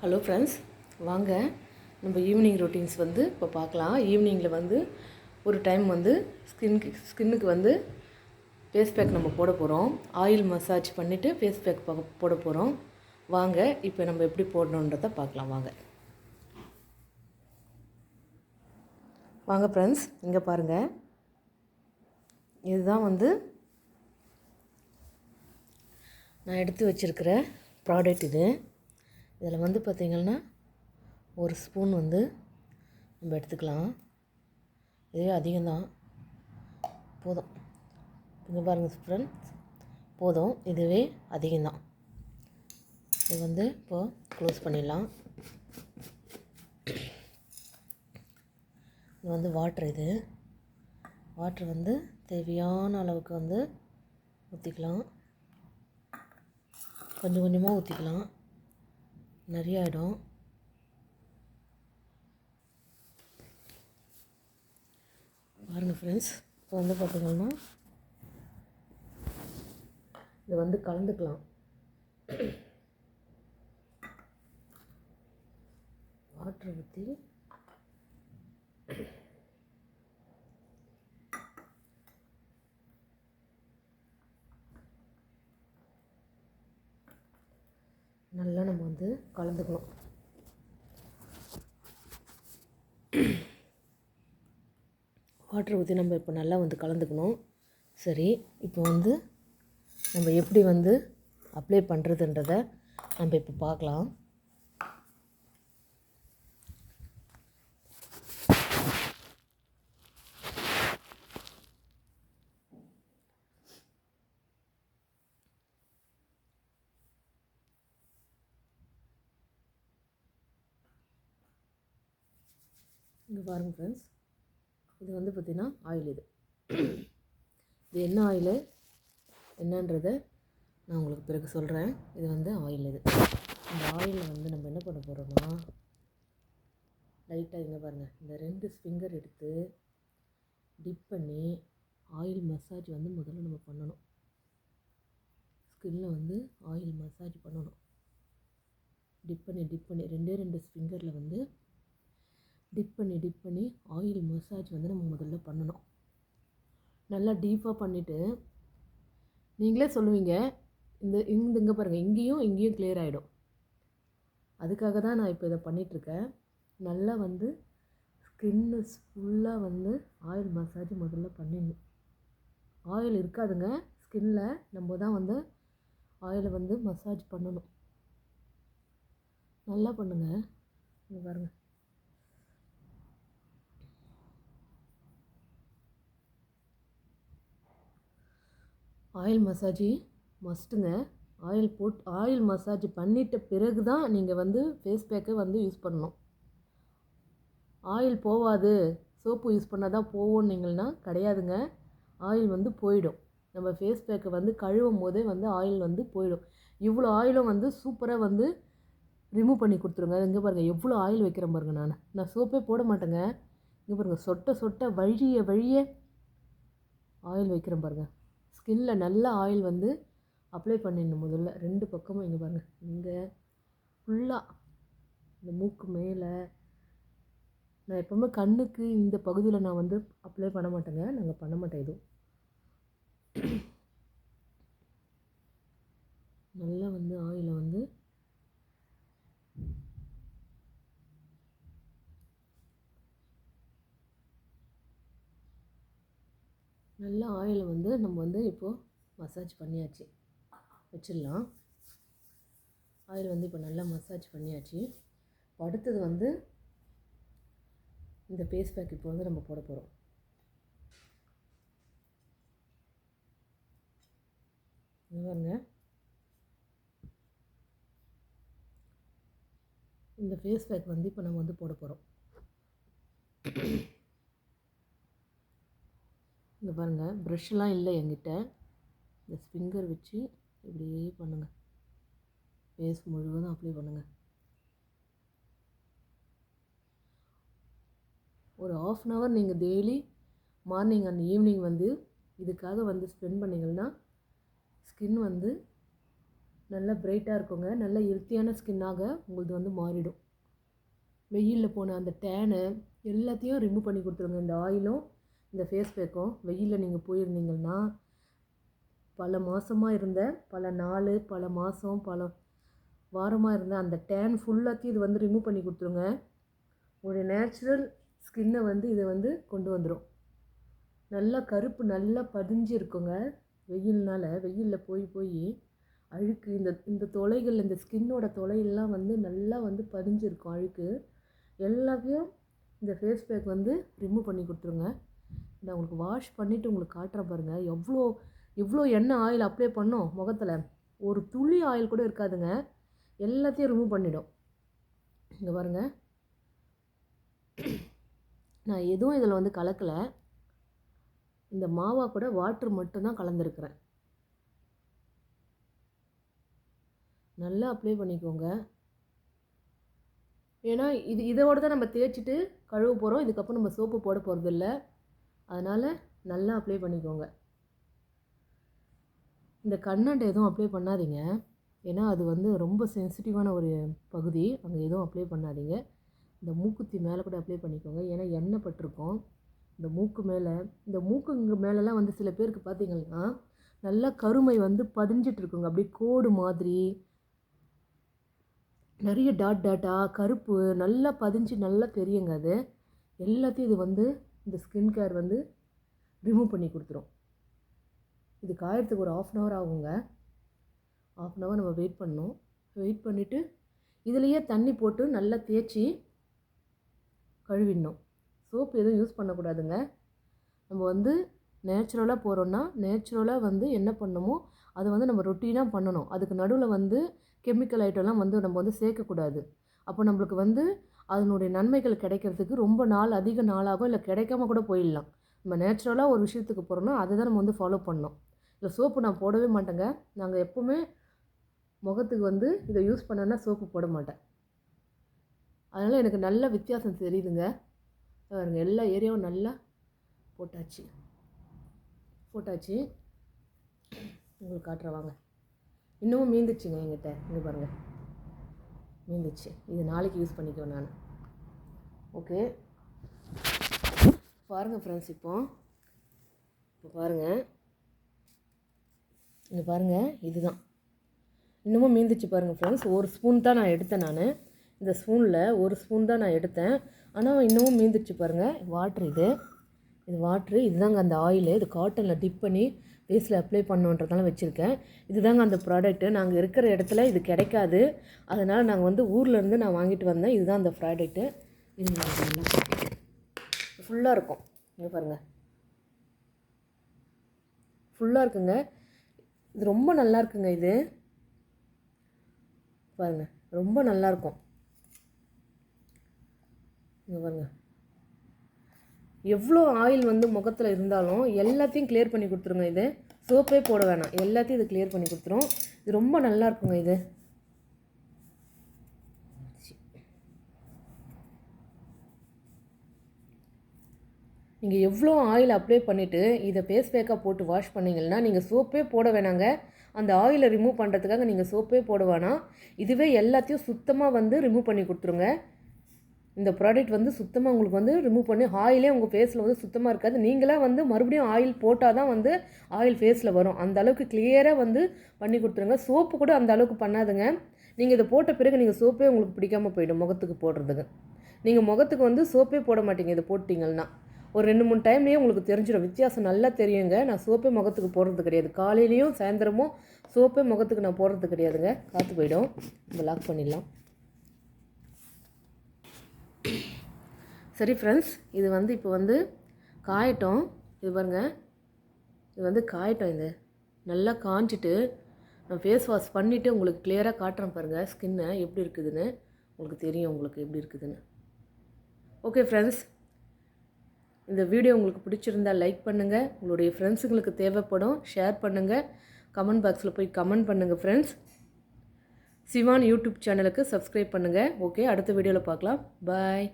Hello friends, வாங்க நம்ம evening routines வந்து இப்போ பார்க்கலாம். ஈவினிங்கில் வந்து ஒரு டைம் வந்து ஸ்கின்னுக்கு வந்து ஃபேஸ் பேக் நம்ம போட போகிறோம். ஆயில் மசாஜ் பண்ணிவிட்டு ஃபேஸ் பேக் போட போகிறோம். வாங்க இப்போ நம்ம எப்படி போடணுன்றதை பார்க்கலாம். வாங்க ஃப்ரெண்ட்ஸ், இங்கே பாருங்கள். இதுதான் வந்து நான் எடுத்து வச்சுருக்கிற ப்ராடக்ட். இதில் வந்து பார்த்திங்கன்னா ஒரு ஸ்பூன் வந்து நம்ம எடுத்துக்கலாம். இதுவே அதிகம்தான், போதும். இங்கே பாருங்கள் ஃப்ரெண்ட்ஸ், போதும். இதுவே அதிகம்தான். இது வந்து இப்போது க்ளோஸ் பண்ணிடலாம். இது வந்து வாட்ரு வந்து தேவையான அளவுக்கு வந்து ஊற்றிக்கலாம். கொஞ்சம் கொஞ்சமாக ஊற்றிக்கலாம், நிறைய ஆகிடும். பாருங்கள் ஃப்ரெண்ட்ஸ், இப்போ வந்து பார்த்திங்கன்னா இதை வந்து கலந்துக்கலாம். வாட்டர் ஊற்றி நல்லா நம்ம வந்து கலந்துக்கணும். வாட்டர் ஊற்றி நம்ம இப்போ நல்லா வந்து கலந்துக்கணும். சரி, இப்போ வந்து நம்ம எப்படி வந்து அப்ளை பண்ணுறதுன்றதை நம்ம இப்போ பார்க்கலாம். இங்கே பாருங்கள் ஃப்ரெண்ட்ஸ், இது வந்து பார்த்திங்கன்னா ஆயில். இது என்ன ஆயிலு என்னன்றதை நான் உங்களுக்கு பிறகு சொல்கிறேன். இது வந்து ஆயில். இந்த ஆயிலில் வந்து நம்ம என்ன பண்ண போகிறோம்னா, லைட்டாக இங்கே பாருங்கள், இந்த 2 ஃபிங்கர் எடுத்து டிப் பண்ணி ஆயில் மசாஜ் வந்து முதல்ல நம்ம பண்ணணும். ஸ்கின்னில் வந்து ஆயில் மசாஜ் பண்ணணும். டிப் பண்ணி 2 ஃபிங்கரில் வந்து டிப் பண்ணி ஆயில் மசாஜ் வந்து நம்ம முதல்ல பண்ணணும். நல்லா டீப்பாக பண்ணிவிட்டு நீங்களே சொல்லுவீங்க, இங்கே பாருங்கள், இங்கேயும் கிளியர் ஆகிடும். அதுக்காக தான் நான் இப்போ இதை பண்ணிகிட்ருக்கேன். நல்லா வந்து ஸ்கின்னு ஃபுல்லாக வந்து ஆயில் மசாஜ் முதல்ல பண்ணிடணும். ஆயில் இருக்காதுங்க ஸ்கின்னில், நம்ம தான் வந்து ஆயிலை வந்து மசாஜ் பண்ணணும். நல்லா பண்ணுங்கள். இங்கே பாருங்கள், ஆயில் மசாஜ் மஸ்ட்டுங்க. ஆயில் மசாஜ் பண்ணிட்ட பிறகு தான் நீங்கள் வந்து ஃபேஸ் பேக்கை வந்து யூஸ் பண்ணணும். ஆயில் போகாது, சோப்பு யூஸ் பண்ணால் தான் போவோன்னீங்கன்னா கிடையாதுங்க. ஆயில் வந்து போயிடும். நம்ம ஃபேஸ் பேக்கை வந்து கழுவும் போதே வந்து ஆயில் வந்து போயிடும். இவ்வளோ ஆயிலும் வந்து சூப்பராக வந்து ரிமூவ் பண்ணி கொடுத்துருங்க. இங்கே பாருங்கள், எவ்வளோ ஆயில் வைக்கிறேன் பாருங்கள். நான் சோப்பே போட மாட்டேங்க. இங்கே பாருங்கள், சொட்ட வழிய ஆயில் வைக்கிறேன் பாருங்கள். ஸ்கின்னில் நல்லா ஆயில் வந்து அப்ளை பண்ணிடணும் முதல்ல 2 பக்கமும். இங்கே பாருங்கள், இங்கே ஃபுல்லாக இந்த மூக்கு மேலே. நான் எப்போவுமே கண்ணுக்கு இந்த பகுதியில் நான் வந்து அப்ளை பண்ண மாட்டேங்க. நாங்கள் பண்ண மாட்டோம். இதுவும் நல்லா வந்து ஆயிலை வந்து நல்லா ஆயிலை வந்து நம்ம வந்து இப்போது மசாஜ் பண்ணியாச்சு, வச்சிடலாம். ஆயில் வந்து இப்போ நல்லா மசாஜ் பண்ணியாச்சு. அடுத்தது வந்து இந்த ஃபேஸ் பேக் இப்போ வந்து நம்ம போட போகிறோம். பாருங்க, இந்த ஃபேஸ் பேக் வந்து இப்போ நம்ம வந்து போட போகிறோம். இங்கே பாருங்கள், ப்ரஷ்லாம் இல்லை என்கிட்ட. இந்த ஃபிங்கர் வச்சு இப்படியே பண்ணுங்கள். ஃபேஸ் முழுவதும் அப்ளை பண்ணுங்கள். ஒரு 1/2 அன் ஹவர் நீங்கள் டெய்லி மார்னிங் அண்ட் ஈவினிங் வந்து இதுக்காக வந்து ஸ்பெண்ட் பண்ணிங்கன்னா ஸ்கின் வந்து நல்லா பிரைட்டாக இருக்குங்க. நல்ல ஹெல்த்தியான ஸ்கின்னாக உங்களுது வந்து மாறிடும். வெயிலில் போன அந்த டேனு எல்லாத்தையும் ரிமூவ் பண்ணி கொடுத்துருங்க. இந்த ஆயிலும் இந்த ஃபேஸ் பேக்கும் வெயிலில் நீங்கள் போயிருந்தீங்கன்னா பல மாதமாக இருந்த, பல நாள், பல மாதம், பல வாரமாக இருந்த அந்த டேன் ஃபுல்லாத்தையும் இது வந்து ரிமூவ் பண்ணி கொடுத்துருங்க. உங்களுடைய நேச்சுரல் ஸ்கின்னை வந்து இதை வந்து கொண்டு வந்துடும். நல்லா கருப்பு நல்லா பதிஞ்சு இருக்குங்க. வெயிலில் போய் அழுக்கு இந்த இந்த தொலைகள், இந்த ஸ்கின்னோட தொலையெல்லாம் வந்து நல்லா வந்து பதிஞ்சிருக்கும் அழுக்கு. எல்லாத்தையும் இந்த ஃபேஸ் பேக் வந்து ரிமூவ் பண்ணி கொடுத்துருங்க. நான் உங்களுக்கு வாஷ் பண்ணிவிட்டு உங்களுக்கு காட்டுறேன் பாருங்கள். எவ்வளோ எண்ணெய் ஆயில் அப்ளை பண்ணோம் முகத்தில். ஒரு துளி ஆயில் கூட இருக்காதுங்க. எல்லாத்தையும் ரிமூவ் பண்ணிடும். இங்கே பாருங்கள், நான் எதுவும் இதில் வந்து கலக்கலை. இந்த மாவா கூட வாட்ரு மட்டும்தான் கலந்துருக்கிறேன். நல்லா அப்ளை பண்ணிக்கோங்க. ஏன்னா இதோட தான் நம்ம தேய்ச்சிட்டு கழுவ போகிறோம். இதுக்கப்புறம் நம்ம சோப்பு போட போகிறதில்ல. அதனால் நல்லா அப்ளை பண்ணிக்கோங்க. இந்த கண்ணாண்டை எதுவும் அப்ளை பண்ணாதீங்க. ஏன்னா அது வந்து ரொம்ப சென்சிட்டிவான ஒரு பகுதி. அங்கே எதுவும் அப்ளை பண்ணாதீங்க. இந்த மூக்குத்தி மேலே கூட அப்ளை பண்ணிக்கோங்க. ஏன்னா எண்ணெய் பட்டிருக்கும் இந்த மூக்கு மேலே. இந்த மூக்குங்க மேலெலாம் வந்து சில பேருக்கு பார்த்திங்கன்னா நல்லா கருமை வந்து பதிஞ்சிட்டு இருக்குங்க. அப்படியே கோடு மாதிரி நிறைய டாட்டாக கருப்பு நல்லா பதிஞ்சு நல்லா தெரியுங்க. அது எல்லாத்தையும் இது வந்து இந்த ஸ்கின் கேர் வந்து ரிமூவ் பண்ணி கொடுத்துரும். இது காயறதுக்கு ஒரு 1/2 hour ஆகுங்க. 1/2 hour நம்ம வெயிட் பண்ணணும். வெயிட் பண்ணிவிட்டு இதுலேயே தண்ணி போட்டு நல்லா தேய்ச்சி கழுவிடணும். சோப்பு எதுவும் யூஸ் பண்ணக்கூடாதுங்க. நம்ம வந்து நேச்சுரலாக போகிறோன்னா நேச்சுரலாக வந்து என்ன பண்ணணுமோ அதை வந்து நம்ம ரொட்டீனாக பண்ணணும். அதுக்கு நடுவில் வந்து கெமிக்கல் ஐட்டம்லாம் வந்து நம்ம வந்து சேர்க்கக்கூடாது. அப்போ நம்மளுக்கு வந்து அதனுடைய நன்மைகள் கிடைக்கிறதுக்கு ரொம்ப அதிக நாளாகும், இல்லை கிடைக்காம கூட போயிடலாம். நம்ம நேச்சுரலாக ஒரு விஷயத்துக்கு போகிறோன்னா அதை தான் நம்ம வந்து ஃபாலோ பண்ணணும். இல்லை சோப்பு நான் போடவே மாட்டேங்க. நாங்கள் எப்போவுமே முகத்துக்கு வந்து இதை யூஸ் பண்ணோன்னா சோப்பு போட மாட்டேன். அதனால் எனக்கு நல்ல வித்தியாசம் தெரியுதுங்க. பாருங்க, எல்லா ஏரியாவும் நல்லா போட்டாச்சு. உங்களுக்கு காட்டுறேன் வாங்க. இன்னமும் மீந்துச்சுங்க என்கிட்ட. இங்கே பாருங்கள், மீந்துச்சு. இது நாளைக்கு யூஸ் பண்ணிக்குவேன் நான். ஓகே, பாருங்கள் ஃப்ரெண்ட்ஸ். இப்போ பாருங்கள், இங்கே பாருங்கள், இதுதான் இன்னமும் மீந்துச்சு பாருங்கள் ஃப்ரெண்ட்ஸ். 1 ஸ்பூன் தான் நான் எடுத்தேன். நான் இந்த ஸ்பூனில் 1 ஸ்பூன் தான் நான் எடுத்தேன். ஆனால் இன்னமும் மீந்துச்சு பாருங்கள். வாட்ரு இது வாட்ரு. இதுதாங்க அந்த ஆயிலு. இது காட்டனில் டிப் பண்ணி ஃபேஸில் அப்ளை பண்ணுன்றதால வச்சுருக்கேன். இதுதாங்க அந்த ப்ராடக்ட்டு. நாங்கள் இருக்கிற இடத்துல இது கிடைக்காது. அதனால் நாங்கள் வந்து ஊர்லேருந்து நான் வாங்கிட்டு வந்தேன். இதுதான் அந்த ப்ராடக்ட்டு. இது நல்லா ஃபுல்லாக இருக்கும். இங்கே பாருங்கள், ஃபுல்லாக இருக்குங்க. இது ரொம்ப நல்லா இருக்குங்க. இது பாருங்கள், ரொம்ப நல்லாயிருக்கும். இங்கே பாருங்கள், எவ்வளோ ஆயில் வந்து முகத்தில் இருந்தாலும் எல்லாத்தையும் கிளியர் பண்ணி கொடுத்துருங்க. இது சோப்பே போட வேணாம், எல்லாத்தையும் இது கிளியர் பண்ணி கொடுத்துரும். இது ரொம்ப நல்லா இருக்குங்க. இது நீங்கள் எவ்வளோ ஆயில் அப்ளை பண்ணிவிட்டு இதை ஃபேஸ் பேக்காக போட்டு வாஷ் பண்ணிங்கன்னா நீங்கள் சோப்பே போட வேணாங்க. அந்த ஆயிலை ரிமூவ் பண்ணுறதுக்காக நீங்கள் சோப்பே போட வேணாம். இதுவே எல்லாத்தையும் சுத்தமாக வந்து ரிமூவ் பண்ணி கொடுத்துருங்க. இந்த ப்ராடக்ட் வந்து சுத்தமாக உங்களுக்கு வந்து ரிமூவ் பண்ணி ஆயிலே உங்கள் ஃபேஸில் வந்து சுத்தமாக இருக்காது. நீங்களாக வந்து மறுபடியும் ஆயில் போட்டால் தான் வந்து ஆயில் ஃபேஸில் வரும். அந்த அளவுக்கு கிளியராக வந்து பண்ணி கொடுத்துருங்க. சோப்பு கூட அந்த அளவுக்கு பண்ணாதுங்க. நீங்கள் இதை போட்ட பிறகு நீங்கள் சோப்பே உங்களுக்கு பிடிக்காமல் போயிடும் முகத்துக்கு போடுறதுக்கு. நீங்கள் முகத்துக்கு வந்து சோப்பே போட மாட்டீங்க. இதை போட்டிங்கன்னா ஒரு 2-3 டைம்லேயே உங்களுக்கு தெரிஞ்சிடும். வித்தியாசம் நல்லா தெரியுங்க. நான் சோப்பே முகத்துக்கு போடுறது கிடையாது. காலையிலையும் சாயந்தரமும் சோப்பே முகத்துக்கு நான் போடுறது கிடையாதுங்க. காற்று போயிடும். நம்ம லாக் பண்ணிடலாம். சரி ஃப்ரெண்ட்ஸ், இது வந்து இப்போ வந்து காயட்டும். இது பாருங்கள், இது வந்து காயட்டும். இது நல்லா காஞ்சிட்டு நான் ஃபேஸ் வாஷ் பண்ணிவிட்டு உங்களுக்கு கிளியராக காட்டுறேன் பாருங்கள். ஸ்கின்னை எப்படி இருக்குதுன்னு உங்களுக்கு தெரியும், உங்களுக்கு எப்படி இருக்குதுன்னு. ஓகே ஃப்ரெண்ட்ஸ், இந்த வீடியோ உங்களுக்கு பிடிச்சிருந்தால் லைக் பண்ணுங்கள். உங்களுடைய ஃப்ரெண்ட்ஸுங்களுக்கு தேவைப்படும் ஷேர் பண்ணுங்கள். கமெண்ட் பாக்ஸில் போய் கமெண்ட் பண்ணுங்கள் ஃப்ரெண்ட்ஸ். சிவான் யூடியூப் சேனலுக்கு சப்ஸ்கிரைப் பண்ணுங்கள். ஓகே, அடுத்த வீடியோவில் பார்க்கலாம். பாய்.